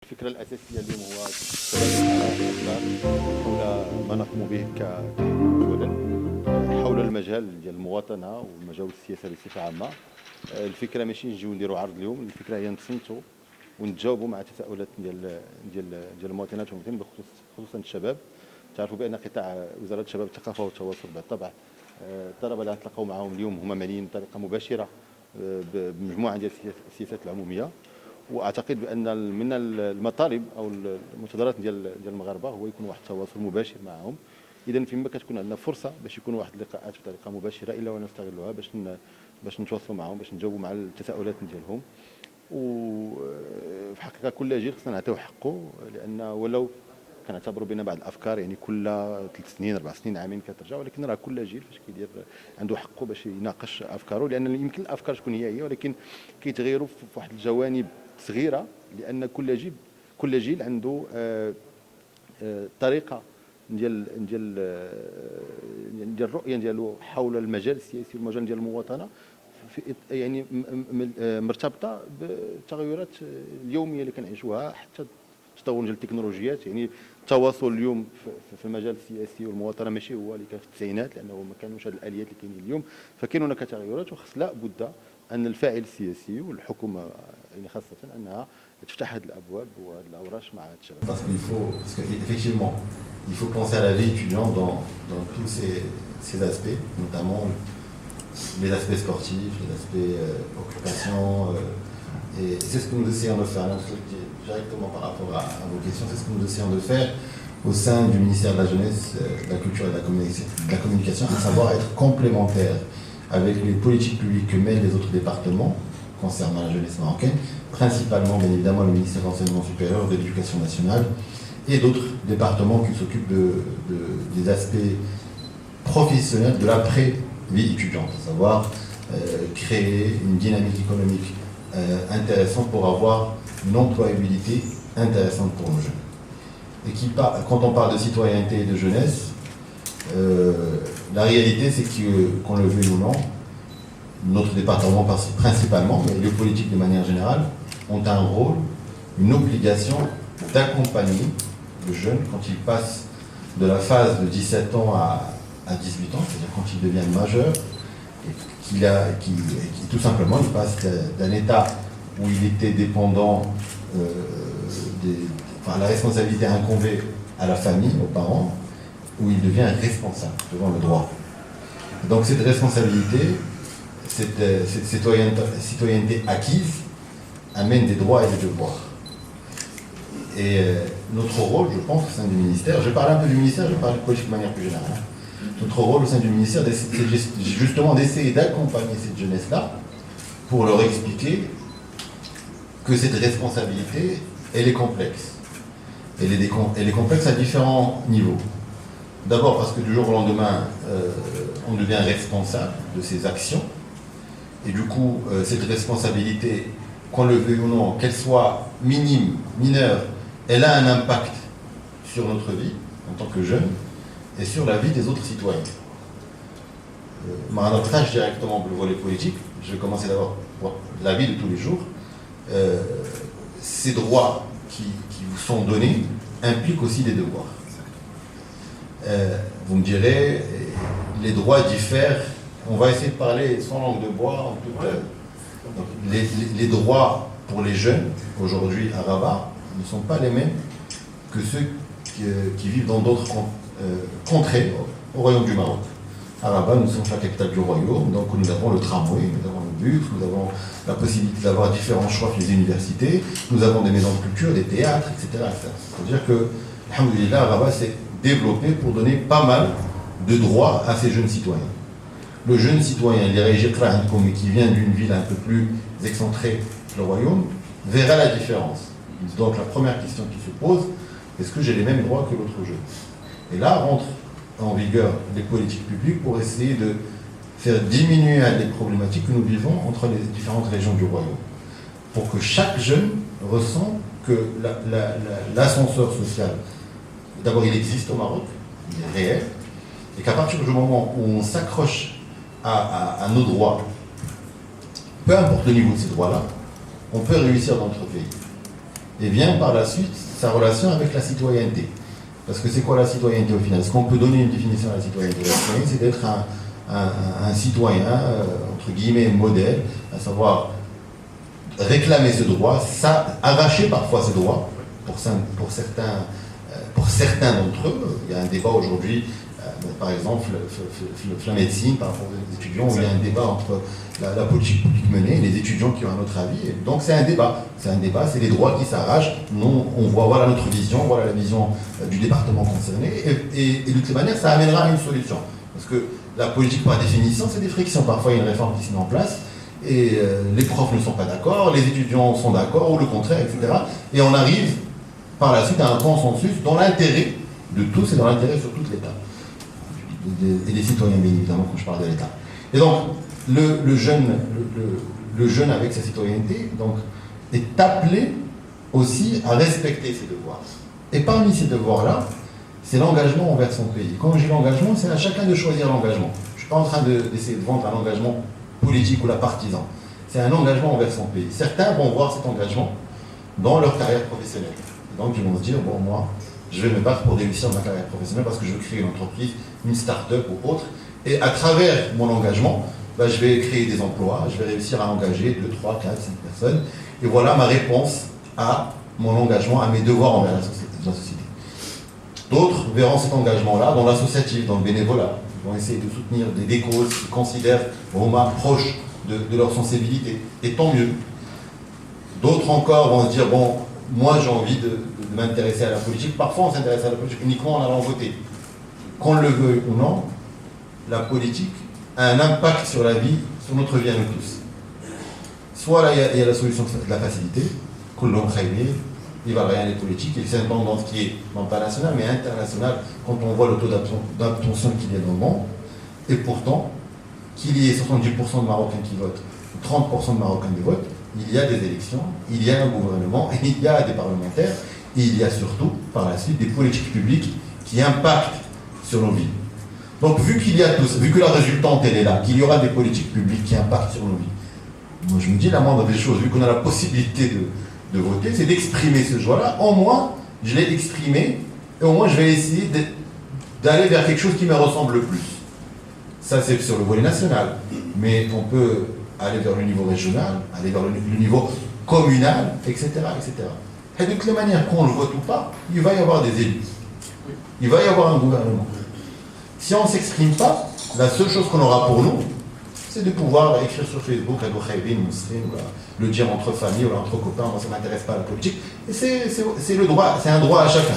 الفكرة الأساسية اليوم هو حول ما نقوم به أولا حول المجال ديال المواطنة والمجال السياسة بصفة عامة. الفكرة ماشي نجيو نديروا عرض اليوم، الفكرة هي نتصنتوا ونتجاوبوا مع التساؤلات ديال المواطنات والمواطنين بخصوص خصوصا الشباب. تعرفوا بأن قطاع وزارة الشباب الثقافة والتواصل بالطبع الطلبة اللي غنتلاقاو معهم اليوم هما معنيين بطريقة مباشرة بمجموعة ديال السياسات العمومية. واعتقد بان من المطالب او المنتظرات ديال المغاربه هو يكون واحد التواصل مباشر معهم. اذا فيما كتكون عندنا فرصه باش يكون واحد اللقاءات بطريقه مباشره الا ونستغلوها باش نتواصلوا معهم، باش نجاوبوا مع التساؤلات ديالهم. وفي حقيقه كل جيل خصنا نعطيو حقه، لان ولو كنعتبروا بان بعض الافكار يعني كل 3 سنين 4 سنين عامين كترجع، ولكن راه كل جيل فاش كيدير عنده حقه باش يناقش افكاره، لان يمكن الافكار تكون هي ولكن كيتغيروا في واحد الجوانب صغيره، لان كل جيل عنده طريقه ديال الرؤيه ديالو حول المجال السياسي والمجال ديال المواطنه، يعني مرتبطه بالتغيرات اليوميه اللي كنعيشوها، حتى تطور ديال التكنولوجيات. يعني التواصل اليوم في المجال السياسي والمواطنه ماشي هو اللي كان في التسعينات، لانه ما كانوش هذه الاليات اللي كاينين اليوم، فكاين هناك تغيرات وخص لا بد ان الفاعل السياسي والحكومه يعني خاصه انها تفتح هذه الابواب وهذه الاوراش مع الشباب. Parce qu'effectivement, il faut penser à la vie étudiante dans tous ces aspects, notamment les aspects sportifs, les aspects occupation. Et c'est ce que nous essayons de faire. Donc, directement par rapport à vos questions, c'est ce que nous essayons de faire au sein du ministère de la Jeunesse, de la Culture et de la Communication, à savoir être complémentaire avec les politiques publiques que mènent les autres départements concernant la jeunesse marocaine, principalement bien évidemment le ministère de l'Enseignement supérieur, de l'Éducation nationale et d'autres départements qui s'occupent des aspects professionnels de l'après-vie étudiante, à savoir créer une dynamique économique intéressante pour avoir une employabilité intéressante pour nos jeunes. Et quand on parle de citoyenneté et de jeunesse, la réalité c'est qu'on le veuille ou non, notre département principalement, mais les politiques de manière générale, ont un rôle, une obligation d'accompagner le jeune quand il passe de la phase de 17 ans à 18 ans, c'est-à-dire quand il devient majeur, et tout simplement il passe d'un état où il était dépendant, la responsabilité incombée à la famille, aux parents, où il devient responsable devant le droit. Donc cette responsabilité, cette citoyenneté acquise amène des droits et des devoirs. Et notre rôle, je pense, au sein du ministère, je parle un peu du ministère, je parle de politique de manière plus générale. Notre rôle au sein du ministère, c'est justement d'essayer d'accompagner cette jeunesse-là pour leur expliquer que cette responsabilité, elle est complexe. Elle est complexe à différents niveaux. D'abord parce que du jour au lendemain, on devient responsable de ses actions. Et du coup, cette responsabilité, qu'on le veuille ou non, qu'elle soit minime, mineure, elle a un impact sur notre vie en tant que jeune et sur la vie des autres citoyens. Ma tâche directement pour le volet politique, je vais commencer d'abord par la vie de tous les jours. Ces droits qui vous sont donnés impliquent aussi des devoirs. Vous me direz, les droits diffèrent. On va essayer de parler sans langue de bois. Donc, les droits pour les jeunes aujourd'hui à Rabat ne sont pas les mêmes que ceux qui vivent dans d'autres contrées au royaume du Maroc. À Rabat, nous sommes la capitale du royaume, donc nous avons le tramway, nous avons le bus, nous avons la possibilité d'avoir différents choix pour les universités, nous avons des maisons de culture, des théâtres, etc. C'est-à-dire que, alhamdoulilah, Rabat s'est développé pour donner pas mal de droits à ces jeunes citoyens. Le jeune citoyen, qui vient d'une ville un peu plus excentrée que le royaume, verra la différence. Donc la première question qui se pose, est-ce que j'ai les mêmes droits que l'autre jeune? Et là rentrent en vigueur des politiques publiques pour essayer de faire diminuer les problématiques que nous vivons entre les différentes régions du royaume. Pour que chaque jeune ressent que l'ascenseur social, d'abord il existe au Maroc, il est réel, et qu'à partir du moment où on s'accroche à nos droits, peu importe le niveau de ces droits-là, on peut réussir dans notre pays. et vient par la suite sa relation avec la citoyenneté. Parce que c'est quoi la citoyenneté au final? Est-ce qu'on peut donner une définition à la citoyenneté? La citoyenneté, c'est d'être un citoyen, entre guillemets, modèle, à savoir réclamer ce droit, arracher parfois ce droit pour certains d'entre eux. Il y a un débat aujourd'hui, par exemple, la médecine par rapport aux étudiants, où il y a un débat entre la politique publique menée et les étudiants qui ont un autre avis. Et donc c'est un débat, c'est les droits qui s'arrachent. Nous, on voit, voilà notre vision, voilà la vision du département concerné, et de toute manière, ça amènera à une solution. Parce que la politique, par définition, c'est des frictions. Parfois, il y a une réforme qui se met en place, et les profs ne sont pas d'accord, les étudiants sont d'accord, ou le contraire, etc. Et on arrive par la suite à un consensus dans l'intérêt de tous et dans l'intérêt surtout de l'État. Et des citoyens, bien évidemment, quand je parle de l'État. Et donc, le jeune avec sa citoyenneté donc, est appelé aussi à respecter ses devoirs. Et parmi ces devoirs-là, c'est l'engagement envers son pays. Quand je dis l'engagement, c'est à chacun de choisir l'engagement. Je ne suis pas en train d'essayer de vendre un engagement politique ou la partisan. C'est un engagement envers son pays. Certains vont voir cet engagement dans leur carrière professionnelle. Donc ils vont se dire, bon, moi, je vais me battre pour réussir ma carrière professionnelle parce que je veux créer une entreprise, une start-up ou autre. Et à travers mon engagement, je vais créer des emplois, je vais réussir à engager 2, 3, 4, 5 personnes. Et voilà ma réponse à mon engagement, à mes devoirs envers la société. D'autres verront cet engagement-là dans l'associatif, dans le bénévolat. Ils vont essayer de soutenir des causes qu'ils considèrent vraiment proches de leur sensibilité. Et tant mieux. D'autres encore vont se dire, bon, moi j'ai envie de m'intéresser à la politique. Parfois on s'intéresse à la politique uniquement en allant voter. Qu'on le veuille ou non, la politique a un impact sur la vie, sur notre vie à nous tous. Soit là il y a la solution de la facilité, qu'on l'on crée, il va rien les politiques, et c'est une tendance qui est non pas nationale mais internationale quand on voit le taux d'abstention qu'il y a dans le monde. Et pourtant, qu'il y ait 70% de Marocains qui votent, 30% de Marocains qui votent, il y a des élections, il y a un gouvernement, il y a des parlementaires, et il y a surtout, par la suite, des politiques publiques qui impactent sur nos vies. Donc, vu qu'il y a tous, vu que la résultante elle est là, qu'il y aura des politiques publiques qui impactent sur nos vies, moi je me dis la moindre des choses, vu qu'on a la possibilité de voter, c'est d'exprimer ce choix-là. Au moins, je l'ai exprimé, et au moins je vais essayer d'aller vers quelque chose qui me ressemble le plus. Ça, c'est sur le volet national. Mais on peut aller vers le niveau régional, aller vers le niveau communal, etc., etc. Et de toutes les manières, qu'on le vote ou pas, il va y avoir des élus. Il va y avoir un gouvernement. Si on ne s'exprime pas, la seule chose qu'on aura pour nous, c'est de pouvoir écrire sur Facebook, le dire entre familles ou entre copains, moi ça ne m'intéresse pas la politique. Et c'est le droit, c'est un droit à chacun.